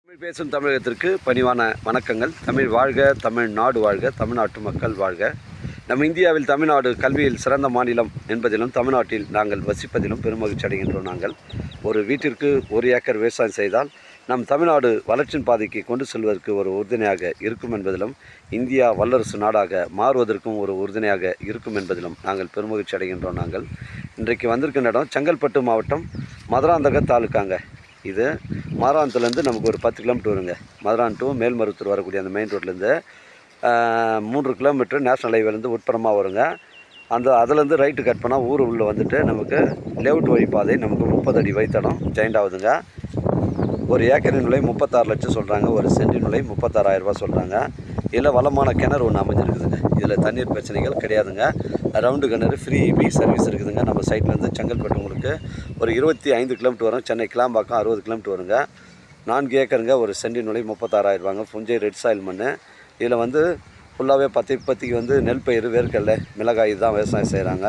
தமிழ் பேசும் தமிழகத்திற்கு பணிவான வணக்கங்கள். தமிழ் வாழ்க, தமிழ்நாடு வாழ்க, தமிழ்நாட்டு மக்கள் வாழ்க. நம் இந்தியாவில் தமிழ்நாடு கல்வியில் சிறந்த மாநிலம் என்பதிலும் தமிழ்நாட்டில் நாங்கள் வசிப்பதிலும் பெருமகிழ்ச்சி அடைகின்றோம். நாங்கள் ஒரு வீட்டிற்கு 1 ஏக்கர் விவசாயம் செய்தால் நம் தமிழ்நாடு வளர்ச்சியின் பாதைக்கு கொண்டு செல்வதற்கு ஒரு உறுதுணையாக இருக்கும் என்பதிலும், இந்தியா வல்லரசு நாடாக மாறுவதற்கும் ஒரு உறுதுணையாக இருக்கும் என்பதிலும் நாங்கள் பெருமகிழ்ச்சி அடைகின்றோம். நாங்கள் இன்றைக்கு வந்திருக்கின்ற இடம் செங்கல்பட்டு மாவட்டம் மதுராந்தக தாலுக்காங்க. இது மதுராந்தத்துலேருந்து நமக்கு ஒரு 10 கிலோமீட்டர் வருங்க. மதுரான் டு மேல்மருவத்தூர் வரக்கூடிய அந்த மெயின் ரோட்லேருந்து 3 கிலோமீட்டர் நேஷ்னல் ஹைவேலேருந்து உட்புறமாக வருங்க. அதுலேருந்து ரைட்டு கட் பண்ணால் ஊர் உள்ளே வந்துட்டு நமக்கு லேஅவுட் வழிப்பாதை நமக்கு 30 அடி வைத்தடம் ஜாயிண்ட் ஆகுதுங்க. ஒரு ஏக்கரின் விலை 36 லட்சம் சொல்கிறாங்க. ஒரு சென்டின் விலை 36,000 ரூபா சொல்கிறாங்க. இதில் வளமான கிணறு ஒன்று அமைஞ்சிருக்குதுங்க. இதில் தண்ணீர் பிரச்சனைகள் கிடையாதுங்க. ரவுண்டு கிணறு, ஃப்ரீ இபி சர்வீஸ் இருக்குதுங்க. நம்ம சைட்லேருந்து செங்கல்பட்டு உங்களுக்கு ஒரு 25 கிலோமீட்டர் வரும். சென்னை கிளாம்பாக்கம் 60 கிலோமீட்டர் வருங்க. 4 ஏக்கருங்க. ஒரு சென்டின் விலை 36,000 ரூபாங்க. புஞ்சை ரெட் சாயில் மண். இதில் ஃபுல்லாகவே இப்போதைக்கு நெல் பயிர், வேர்க்கடலை, மிளகாய் தான் விவசாயம் செய்கிறாங்க.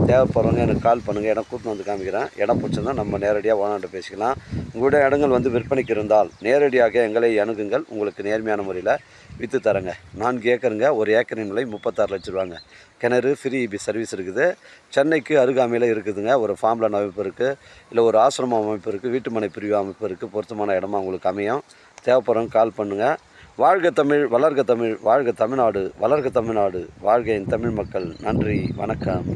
தேவைப்படுறவங்க எனக்கு கால் பண்ணுங்கள். இடம் கூட்டின்னு வந்து காமிக்கிறேன். இடம் பிடிச்சிருந்தால் நம்ம நேரடியாக ஓனர்கிட்ட பேசிக்கலாம். உங்களுடைய இடங்கள் விற்பனைக்கு இருந்தால் நேரடியாக எங்களை அணுகுங்கள். உங்களுக்கு நேர்மையான முறையில் விற்று தரேங்க. 4 ஏக்கருங்க. ஒரு ஏக்கரின் விலை 36 லட்சம் ரூபாங்க. கிணறு, ஃப்ரீ இபி சர்வீஸ் இருக்குது. சென்னைக்கு அருகாமையில் இருக்குதுங்க. ஒரு ஃபார்ம்லேண்ட் அமைப்பு இருக்குது, இல்லை ஒரு ஆசிரமம் அமைப்பு இருக்குது, வீட்டுமனை பிரிவு அமைப்பு இருக்குது. பொருத்தமான இடமா உங்களுக்கு அமையும். தேவைப்படுறவங்க கால் பண்ணுங்கள். வாழ்க தமிழ், வளர்க தமிழ், வாழ்க தமிழ்நாடு, வளர்க தமிழ்நாடு, வாழ்க என் தமிழ் மக்கள். நன்றி, வணக்கம்.